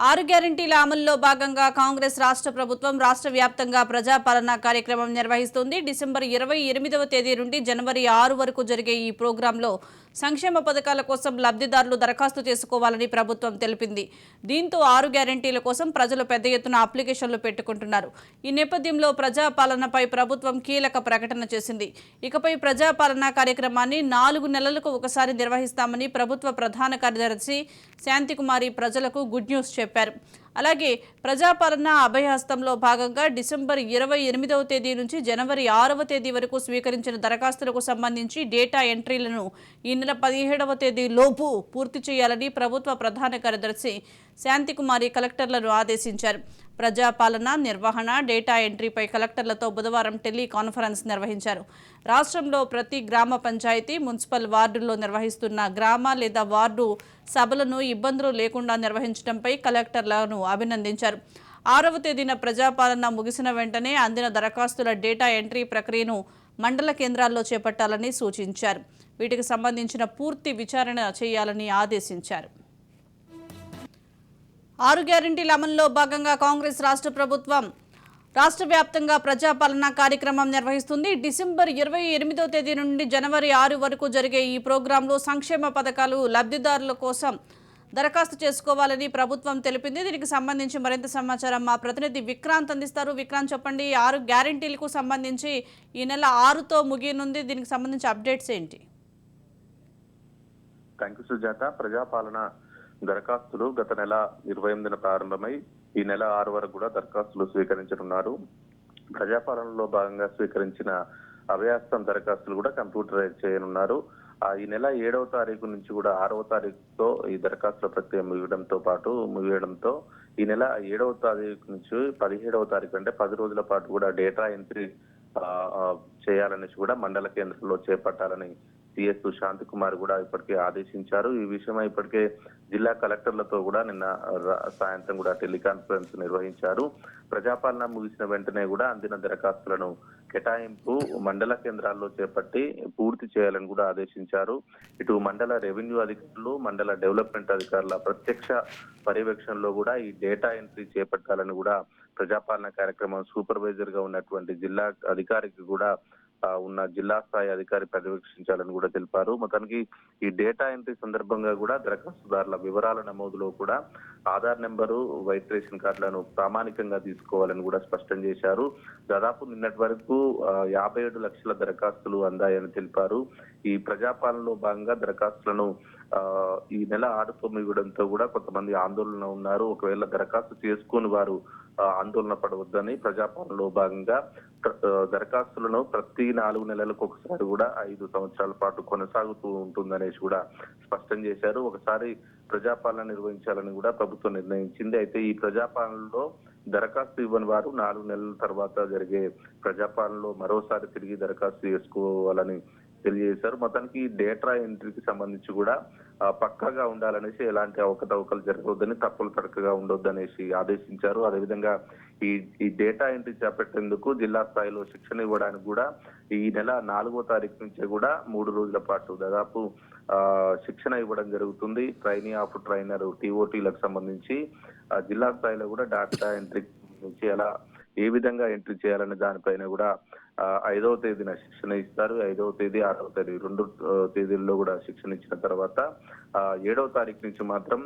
ఆరు గ్యారెంటీల అమలులో భాగంగా కాంగ్రెస్ రాష్ట్ర ప్రభుత్వం రాష్ట్ర వ్యాప్తంగా ప్రజాపాలన కార్యక్రమం నిర్వహిస్తుంది. డిసెంబర్ 28వ తేదీ నుండి జనవరి 6 వరకు జరిగే ఈ ప్రోగ్రాంలో సంక్షేమ పథకాల కోసం లబ్ధిదారులు దరఖాస్తు చేసుకోవాలని ప్రభుత్వం తెలిపింది. దీంతో ఆరు గ్యారెంటీల కోసం ప్రజలు పెద్ద ఎత్తున అప్లికేషన్లు పెట్టుకుంటున్నారు. ఈ నేపథ్యంలో ప్రజాపాలనపై ప్రభుత్వం కీలక ప్రకటన చేసింది. ఇకపై ప్రజాపాలన కార్యక్రమాన్ని 4 నెలలకు ఒకసారి నిర్వహిస్తామని ప్రభుత్వ ప్రధాన కార్యదర్శి శాంతికుమారి ప్రజలకు గుడ్ న్యూస్ చెప్పారు. అలాగే ప్రజాపాలన అభయహస్తంలో భాగంగా డిసెంబర్ 28వ తేదీ నుంచి జనవరి 6వ తేదీ వరకు స్వీకరించిన దరఖాస్తులకు సంబంధించి డేటా ఎంట్రీలను ఈ నెల 17వ తేదీ లోపు పూర్తి చేయాలని ప్రభుత్వ ప్రధాన కార్యదర్శి శాంతికుమారి కలెక్టర్లను ఆదేశించారు. ప్రజాపాలన నిర్వహణ డేటా ఎంట్రీపై కలెక్టర్లతో బుధవారం టెలికాన్ఫరెన్స్ నిర్వహించారు. రాష్ట్రంలో ప్రతి గ్రామ పంచాయతీ మున్సిపల్ వార్డుల్లో నిర్వహిస్తున్న గ్రామ లేదా వార్డు సభలను ఇబ్బందులు లేకుండా నిర్వహించడంపై కలెక్టర్లను అభినందించారు. 6వ తేదీన ప్రజాపాలన ముగిసిన వెంటనే అందిన దరఖాస్తుల డేటా ఎంట్రీ ప్రక్రియను మండల కేంద్రాల్లో చేపట్టాలని సూచించారు. వీటికి సంబంధించిన పూర్తి విచారణ చేయాలని ఆదేశించారు. ఆరు గ్యారెంటీల అమలులో భాగంగా కాంగ్రెస్ రాష్ట్ర ప్రభుత్వం రాష్ట్ర వ్యాప్తంగా ప్రజాపాలన కార్యక్రమం నిర్వహిస్తుంది. డిసెంబర్ 28వ తేదీ నుండి జనవరి 6 వరకు జరిగే ఈ ప్రోగ్రాంలో సంక్షేమ పథకాలు లబ్ధిదారుల కోసం దరఖాస్తు చేసుకోవాలని ప్రభుత్వం తెలిపింది. దీనికి సంబంధించి మరింత సమాచారం మా ప్రతినిధి విక్రాంత్ అందిస్తారు. విక్రాంత్, చెప్పండి, ఆరు గ్యారెంటీలకు సంబంధించి ఈ నెల 6తో ముగియనుంది. దీనికి సంబంధించి అప్డేట్స్ ఏంటి? Thank you Sujatha. ప్రజాపాలన దరఖాస్తులు గత నెల 28న ప్రారంభమై ఈ నెల 6 వరకు కూడా దరఖాస్తులు స్వీకరించనున్నారు. ప్రజాపాలనలో భాగంగా స్వీకరించిన అభయహస్తం దరఖాస్తులు కూడా కంప్యూటరైజ్ చేయనున్నారు. ఈ నెల 7వ తారీఖు నుంచి కూడా 6వ తారీఖుతో ఈ దరఖాస్తుల ప్రక్రియ ముగియడంతో ఈ నెల 7వ తారీఖు నుంచి 17వ తారీఖు అంటే 10 రోజుల పాటు కూడా డేటా ఎంట్రీ చేయాలనేసి కూడా మండల కేంద్రంలో చేపట్టాలని సిఎస్ శాంతికుమార్ కూడా ఇప్పటికే ఆదేశించారు. ఈ విషయమై ఇప్పటికే జిల్లా కలెక్టర్లతో కూడా నిన్న సాయంత్రం కూడా టెలికాన్ఫరెన్స్ నిర్వహించారు. ప్రజాపాలన ముగిసిన వెంటనే కూడా అందిన దరఖాస్తులను కేటాయింపు మండల కేంద్రాల్లో చేపట్టి పూర్తి చేయాలని కూడా ఆదేశించారు. ఇటు మండల రెవెన్యూ అధికారులు, మండల డెవలప్మెంట్ అధికారుల ప్రత్యక్ష పర్యవేక్షణలో కూడా ఈ డేటా ఎంట్రీ చేపట్టాలని కూడా ప్రజాపాలన కార్యక్రమం సూపర్వైజర్ గా ఉన్నటువంటి జిల్లా అధికారికి కూడా ఉన్న జిల్లా స్థాయి అధికారి పర్యవేక్షించాలని కూడా తెలిపారు. మొత్తానికి ఈ డేటా ఎంట్రీ సందర్భంగా కూడా దరఖాస్తుదారుల వివరాల నమోదులో కూడా ఆధార్ నెంబరు, వైట్ రేషన్ కార్డులను ప్రామాణికంగా తీసుకోవాలని కూడా స్పష్టం చేశారు. దాదాపు నిన్నటి వరకు 57 లక్షల దరఖాస్తులు అందాయని తెలిపారు. ఈ ప్రజాపాలనలో భాగంగా దరఖాస్తులను ఈ నెల 6తో ముగియడంతో కూడా కొంతమంది ఆందోళన ఉన్నారు. ఒకవేళ దరఖాస్తు చేసుకుని వారు ఆందోళన పడవద్దని ప్రజాపాలనలో భాగంగా దరఖాస్తులను ప్రతి 4 నెలలకు ఒకసారి కూడా 5 సంవత్సరాల పాటు కొనసాగుతూ ఉంటుందనేసి కూడా స్పష్టం చేశారు. ఒకసారి ప్రజాపాలన నిర్వహించాలని కూడా ప్రభుత్వం నిర్ణయించింది. అయితే ఈ ప్రజాపాలనలో దరఖాస్తు ఇవ్వని వారు 4 నెలల తర్వాత జరిగే ప్రజాపాలనలో మరోసారి తిరిగి దరఖాస్తు చేసుకోవాలని తెలియజేశారు. మొత్తానికి డేటా ఎంట్రీకి సంబంధించి కూడా పక్కాగా ఉండాలనేసి ఎలాంటి అవకతవకలు జరగవద్దని, తప్పులు తడకగా ఉండొద్దనేసి ఆదేశించారు. అదేవిధంగా ఈ డేటా ఎంట్రీ చేపట్టేందుకు జిల్లా స్థాయిలో శిక్షణ ఇవ్వడానికి కూడా ఈ నెల 4వ తారీఖు నుంచే కూడా 3 రోజుల పాటు దాదాపు శిక్షణ ఇవ్వడం జరుగుతుంది. ట్రైనీ ఆఫ్ ట్రైనర్ TOTలకు సంబంధించి జిల్లా స్థాయిలో కూడా డేటా ఎంట్రీ నుంచి ఎలా ఏ విధంగా ఎంట్రీ చేయాలనే దానిపైన కూడా 5వ తేదీన శిక్షణ ఇస్తారు. 5వ తేదీ 6వ తేదీ 2 తేదీల్లో కూడా శిక్షణ ఇచ్చిన తర్వాత 7వ తారీఖు నుంచి మాత్రం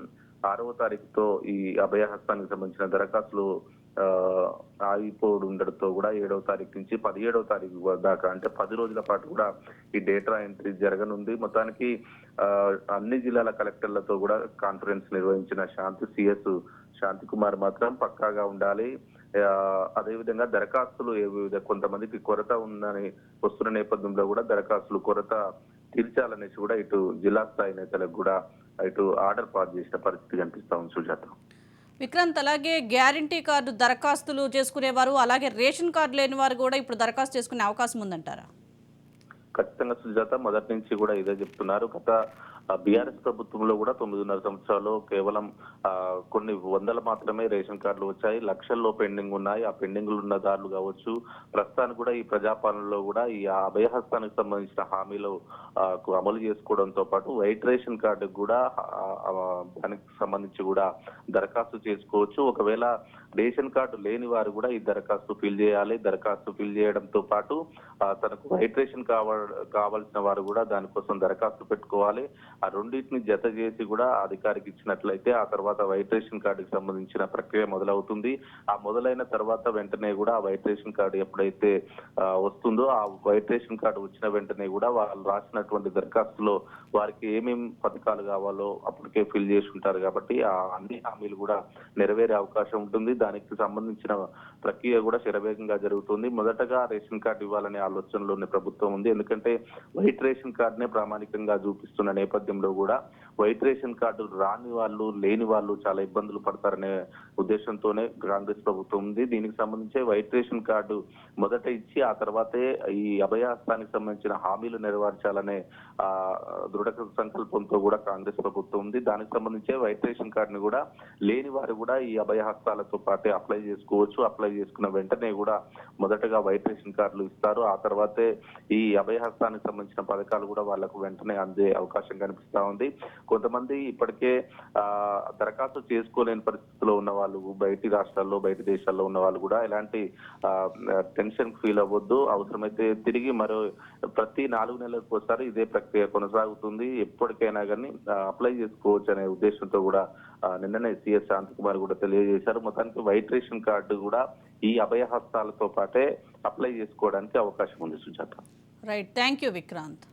6వ తారీఖుతో ఈ అభయహస్తానికి సంబంధించిన దరఖాస్తులు ఆగిపోవడంతో కూడా 7వ తారీఖు నుంచి 17వ తారీఖు దాకా అంటే 10 రోజుల పాటు కూడా ఈ డేటా ఎంట్రీ జరగనుంది. మొత్తానికి అన్ని జిల్లాల కలెక్టర్లతో కూడా కాన్ఫరెన్స్ నిర్వహించిన సిఎస్ శాంతికుమార్ మాత్రం పక్కాగా ఉండాలి. అదేవిధంగా దరఖాస్తులు కొంతమందికి కొరత ఉందని వస్తున్న నేపథ్యంలో కూడా దరఖాస్తులు కొరత తీర్చాలనేసి కూడా ఇటు జిల్లా స్థాయి నేతలకు కూడా ఇటు ఆర్డర్ పాస్ చేసిన పరిస్థితి కనిపిస్తా ఉంది సుజాత. విక్రాంత్, అలాగే గ్యారంటీ కార్డు దరఖాస్తులు చేసుకునేవారు, అలాగే రేషన్ కార్డు లేని వారు కూడా ఇప్పుడు దరఖాస్తు చేసుకునే అవకాశం ఉందంటారా? ఖచ్చితంగా సుజాత, మొదటి నుంచి కూడా ఇదే చెప్తున్నారు. గత బీఆర్ఎస్ ప్రభుత్వంలో కూడా 9.5 సంవత్సరాలు కేవలం కొన్ని వందలు మాత్రమే రేషన్ కార్డులు వచ్చాయి, లక్షల్లో పెండింగ్ ఉన్నాయి. ఆ పెండింగ్ ఉన్న దారులు కావచ్చు, ప్రస్తుతానికి కూడా ఈ ప్రజాపాలనలో కూడా ఈ అభయహస్తానికి సంబంధించిన హామీలు అమలు చేసుకోవడంతో పాటు వైట్ రేషన్ కార్డు కూడా దానికి సంబంధించి కూడా దరఖాస్తు చేసుకోవచ్చు. ఒకవేళ రేషన్ కార్డు లేని వారు కూడా ఈ దరఖాస్తు ఫిల్ చేయాలి. దరఖాస్తు ఫిల్ చేయడంతో పాటు తనకు వైట్ రేషన్ కావాల్సిన వారు కూడా దానికోసం దరఖాస్తు పెట్టుకోవాలి. ఆ రెండింటిని జత చేసి కూడా అధికారికి ఇచ్చినట్లయితే ఆ తర్వాత వైట్ రేషన్ కార్డుకి సంబంధించిన ప్రక్రియ మొదలవుతుంది. ఆ మొదలైన తర్వాత వెంటనే కూడా ఆ వైట్ రేషన్ కార్డు ఎప్పుడైతే వస్తుందో ఆ వైట్ రేషన్ కార్డు వచ్చిన వెంటనే కూడా వాళ్ళు రాసినటువంటి దరఖాస్తులో వారికి ఏమేమి పథకాలు కావాలో అప్పటికే ఫిల్ చేసి ఉంటారు కాబట్టి ఆ అన్ని హామీలు కూడా నెరవేరే అవకాశం ఉంటుంది. దానికి సంబంధించిన ప్రక్రియ కూడా శరవేగంగా జరుగుతుంది. మొదటగా రేషన్ కార్డు ఇవ్వాలనే ఆలోచనలోనే ప్రభుత్వం ఉంది. ఎందుకంటే వైట్ రేషన్ కార్డునే ప్రామాణికంగా చూపిస్తున్న నేపథ్యంలో కూడా వైట్ రేషన్ కార్డు రాని వాళ్ళు లేని వాళ్ళు చాలా ఇబ్బందులు పడతారనే ఉద్దేశంతోనే కాంగ్రెస్ ప్రభుత్వం ఉంది. దీనికి సంబంధించి వైట్ రేషన్ కార్డు మొదట ఇచ్చి ఆ తర్వాతే ఈ అభయహస్తానికి సంబంధించిన హామీలు నెరవేర్చాలనే దృఢ సంకల్పంతో కూడా కాంగ్రెస్ ప్రభుత్వం ఉంది. దానికి సంబంధించి వైట్ రేషన్ కార్డుని కూడా లేని వారు కూడా ఈ అభయహస్తాలతో పాటే అప్లై చేసుకోవచ్చు. అప్లై చేసుకున్న వెంటనే కూడా మొదటగా వైట్ రేషన్ కార్డులు ఇస్తారు. ఆ తర్వాతే ఈ అభయహస్తానికి సంబంధించిన పథకాలు కూడా వాళ్ళకు వెంటనే అందే అవకాశం కనిపిస్తా ఉంది. కొంతమంది ఇప్పటికే దరఖాస్తు చేసుకోలేని పరిస్థితిలో ఉన్న వాళ్ళు, బయటి రాష్ట్రాల్లో బయటి దేశాల్లో ఉన్న వాళ్ళు కూడా ఎలాంటి టెన్షన్ ఫీల్ అవ్వద్దు. అవసరమైతే తిరిగి ప్రతి 4 నెలలకు ఒకసారి ఇదే ప్రక్రియ కొనసాగుతుంది. ఎప్పటికైనా కానీ అప్లై చేసుకోవచ్చు అనే ఉద్దేశంతో కూడా నిన్ననే సిఎస్ శాంతకుమార్ కూడా తెలియజేశారు. మొత్తానికి వైట్ రేషన్ కార్డు కూడా ఈ అభయహస్తాలతో పాటే అప్లై చేసుకోవడానికి అవకాశం ఉంది. Sujatha. Right, thank you Vikrant.